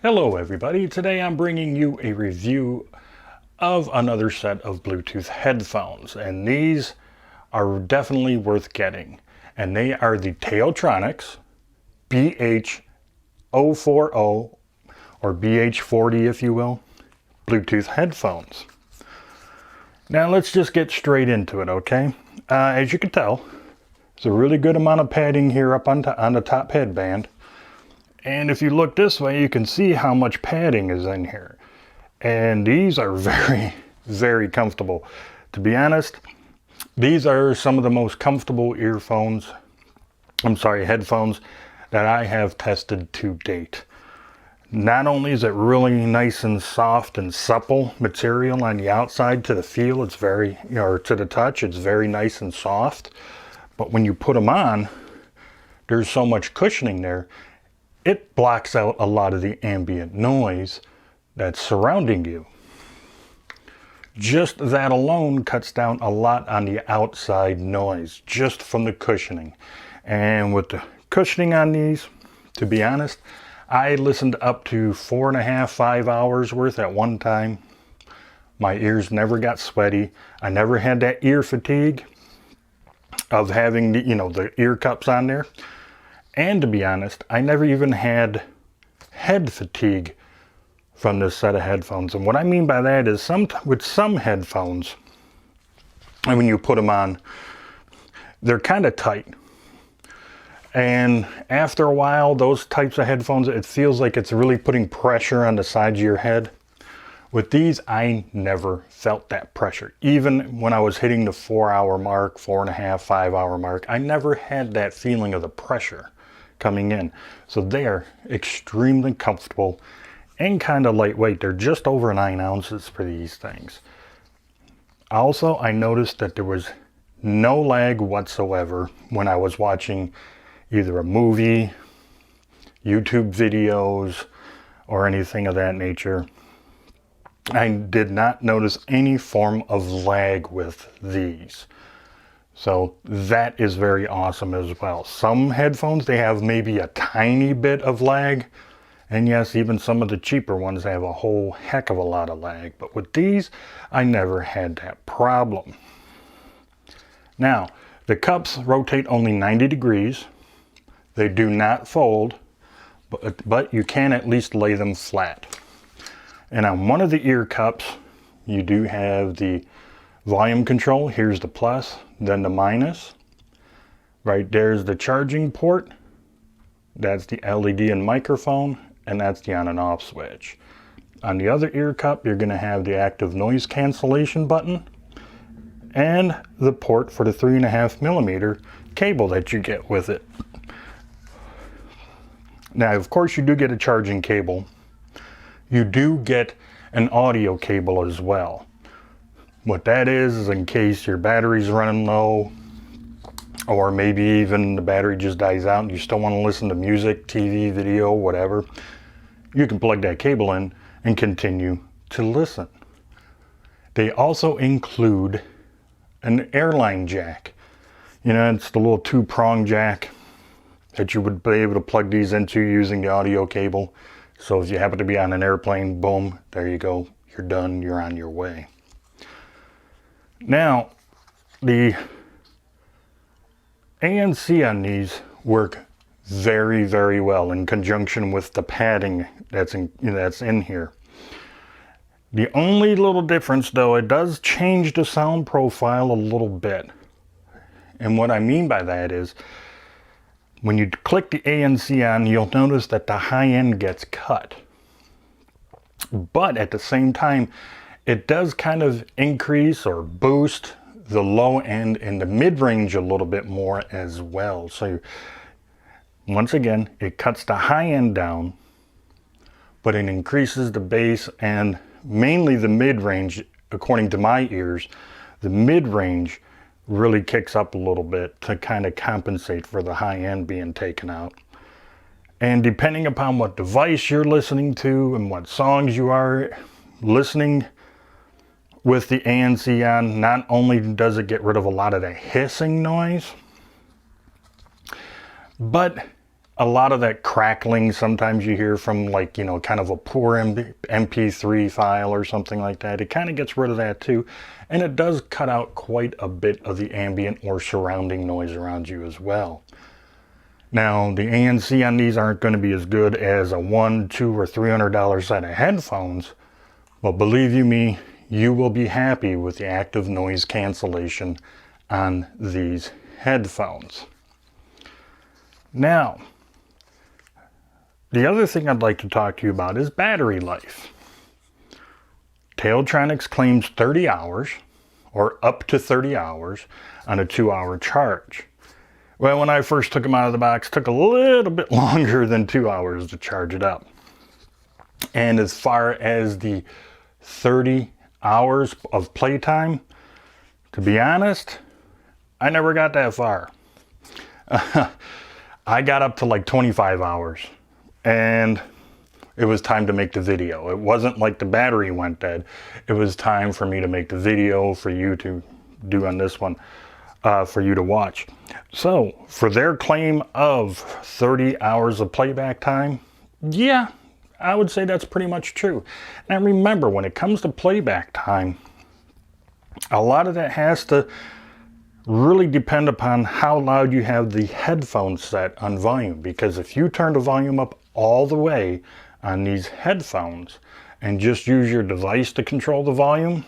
Hello everybody, today I'm bringing you a review of another set of Bluetooth headphones, and these are definitely worth getting, and they are the TaoTronics BH040 or BH040 if you will, Bluetooth headphones. Now let's just get straight into it, okay? As you can tell, there's a really good amount of padding here up on the top headband. And if you look this way, you can see how much padding is in here. And these are very, very comfortable. To be honest, these are some of the most comfortable headphones that I have tested to date. Not only is it really nice and soft and supple material on the outside to the feel, it's very, or to the touch, it's very nice and soft. But when you put them on, there's so much cushioning there. It blocks out a lot of the ambient noise that's surrounding you. Just that alone cuts down a lot on the outside noise, just from the cushioning. And with the cushioning on these, to be honest, I listened up to 4.5, 5 hours worth at one time. My ears never got sweaty. I never had that ear fatigue of having the, the ear cups on there. And to be honest, I never even had head fatigue from this set of headphones. And what I mean by that is with some headphones, and when you put them on, they're kind of tight. And after a while, those types of headphones, it feels like it's really putting pressure on the sides of your head. With these, I never felt that pressure. Even when I was hitting the 4-hour mark, 4.5, 5-hour mark, I never had that feeling of the pressure coming in. So they are extremely comfortable and kind of lightweight. They're just over 9 ounces for these things. Also, I noticed that there was no lag whatsoever when I was watching either a movie, YouTube videos, or anything of that nature. I did not notice any form of lag with these. So that is very awesome as well. Some headphones, they have maybe a tiny bit of lag. And yes, even some of the cheaper ones have a whole heck of a lot of lag. But with these, I never had that problem. Now, the cups rotate only 90 degrees. They do not fold, but you can at least lay them flat. And on one of the ear cups, you do have the volume control. Here's the plus, then the minus. Right there's the charging port. That's the LED and microphone, and that's the on and off switch. On the other ear cup, you're going to have the active noise cancellation button and the port for the 3.5mm cable that you get with it. Now, of course, you do get a charging cable. You do get an audio cable as well. What that is in case your battery's running low, or maybe even the battery just dies out and you still want to listen to music, TV, video, whatever, you can plug that cable in and continue to listen. They also include an airline jack. It's the little 2-prong jack that you would be able to plug these into using the audio cable. So if you happen to be on an airplane, boom, there you go. You're done. You're on your way. Now, the ANC on these work very, very well in conjunction with the padding that's in here. The only little difference, though, it does change the sound profile a little bit. And what I mean by that is, when you click the ANC on, you'll notice that the high end gets cut. But at the same time, it does kind of increase or boost the low end and the mid-range a little bit more as well. So once again, it cuts the high end down, but it increases the bass and mainly the mid-range. According to my ears, the mid-range really kicks up a little bit to kind of compensate for the high end being taken out. And depending upon what device you're listening to and what songs you are listening with the ANC on, not only does it get rid of a lot of the hissing noise, but a lot of that crackling sometimes you hear from, like, you know, kind of a poor MP3 file or something like that. It kind of gets rid of that too. And it does cut out quite a bit of the ambient or surrounding noise around you as well. Now, the ANC on these aren't going to be as good as a $100, $200, or $300 set of headphones, but believe you me, you will be happy with the active noise cancellation on these headphones. Now, the other thing I'd like to talk to you about is battery life. TaoTronics claims 30 hours, or up to 30 hours, on a 2-hour charge. Well, when I first took them out of the box, it took a little bit longer than 2 hours to charge it up. And as far as the 30 hours of playtime, to be honest, I never got that far. I got up to like 25 hours. And it was time to make the video. It wasn't like the battery went dead. It was time for me to make the video for you to do on this one, for you to watch. So for their claim of 30 hours of playback time, yeah, I would say that's pretty much true. Now remember, when it comes to playback time, a lot of that has to really depend upon how loud you have the headphone set on volume. Because if you turn the volume up all the way on these headphones and just use your device to control the volume,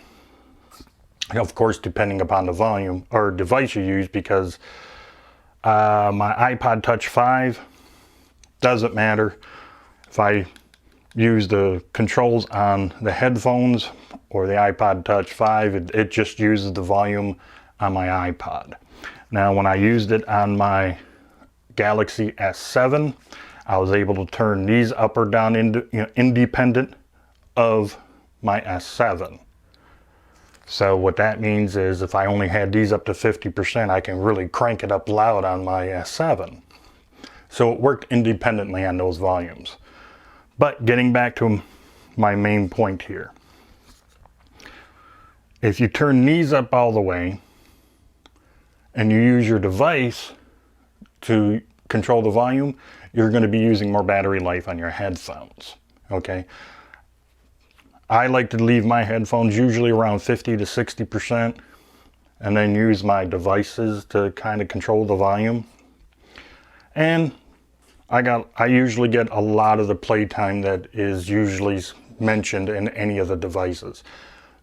of course depending upon the volume or device you use, because my iPod Touch 5 doesn't matter if I use the controls on the headphones or the iPod Touch 5, it just uses the volume on my iPod. Now when I used it on my Galaxy S7, I was able to turn these up or down independent of my S7. So what that means is if I only had these up to 50%, I can really crank it up loud on my S7. So it worked independently on those volumes. But getting back to my main point here. If you turn these up all the way and you use your device to control the volume, you're going to be using more battery life on your headphones. Okay, I like to leave my headphones usually around 50 to 60% and then use my devices to kind of control the volume. And I usually get a lot of the playtime that is usually mentioned in any of the devices.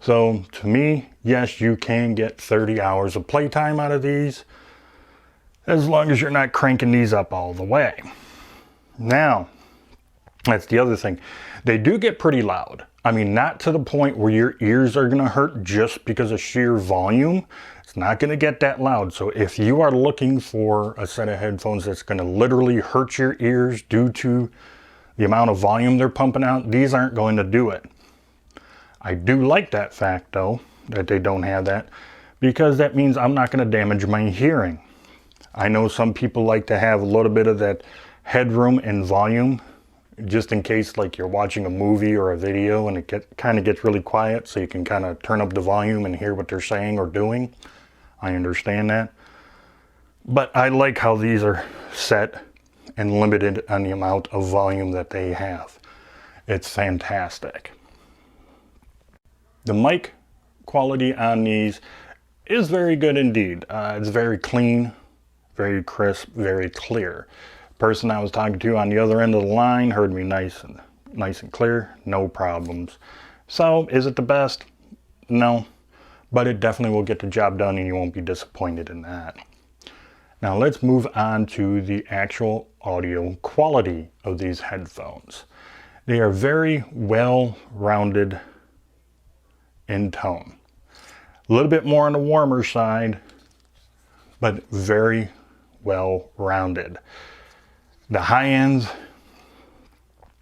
So to me, yes, you can get 30 hours of playtime out of these, as long as you're not cranking these up all the way. Now, that's the other thing. They do get pretty loud. I mean, not to the point where your ears are going to hurt just because of sheer volume. It's not going to get that loud. So if you are looking for a set of headphones that's going to literally hurt your ears due to the amount of volume they're pumping out, these aren't going to do it. I do like that fact, though, that they don't have that, because that means I'm not going to damage my hearing. I know some people like to have a little bit of that headroom and volume, just in case like you're watching a movie or a video and it kind of gets really quiet, so you can kind of turn up the volume and hear what they're saying or doing. I understand that. But I like how these are set and limited on the amount of volume that they have. It's fantastic. The mic quality on these is very good indeed. It's very clean, very crisp, very clear. Person I was talking to on the other end of the line heard me nice and clear, no problems. So is it the best? No, but it definitely will get the job done and you won't be disappointed in that. Now let's move on to the actual audio quality of these headphones. They are very well rounded in tone. A little bit more on the warmer side, but very well rounded. The high ends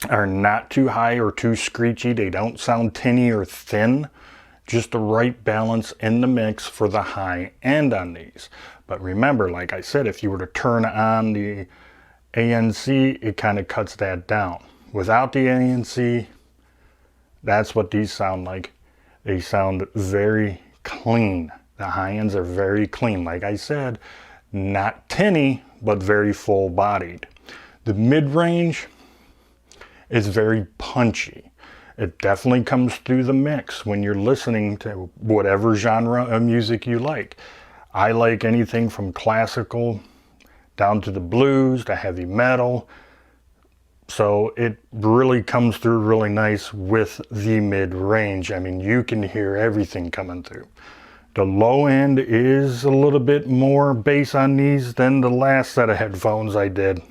are not too high or too screechy. They don't sound tinny or thin. Just the right balance in the mix for the high end on these. But remember, like I said, if you were to turn on the ANC, it kind of cuts that down. Without the ANC, that's what these sound like. They sound very clean. The high ends are very clean. Like I said, not tinny, but very full bodied. The mid-range is very punchy. It definitely comes through the mix when you're listening to whatever genre of music you like. I like anything from classical down to the blues to heavy metal. So it really comes through really nice with the mid-range. I mean, you can hear everything coming through. The low end is a little bit more bass on these than the last set of headphones I did.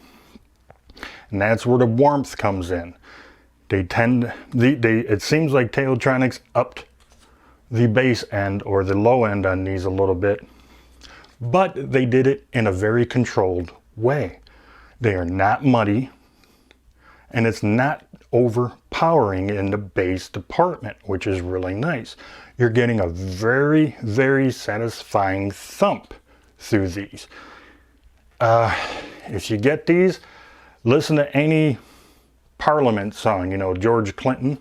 And that's where the warmth comes in. It seems like TaoTronics upped the bass end or the low end on these a little bit, but they did it in a very controlled way. They are not muddy, and it's not overpowering in the bass department, which is really nice. You're getting a very, very satisfying thump through these. If you get these, listen to any Parliament song, you know, George Clinton.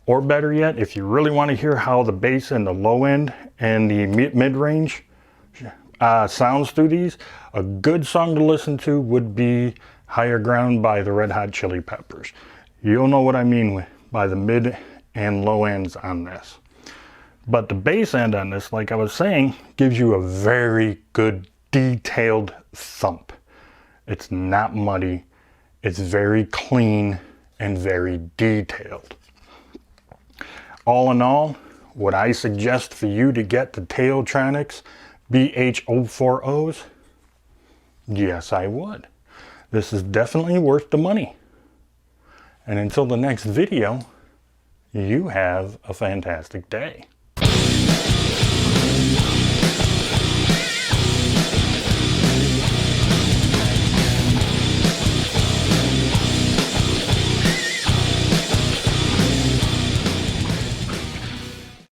Or better yet, if you really want to hear how the bass and the low end and the mid-range sounds through these, a good song to listen to would be Higher Ground by the Red Hot Chili Peppers. You'll know what I mean by the mid and low ends on this. But the bass end on this, like I was saying, gives you a very good detailed thump. It's not muddy. It's very clean and very detailed. All in all, would I suggest for you to get the TaoTronics BH040s? Yes, I would. This is definitely worth the money. And until the next video, you have a fantastic day.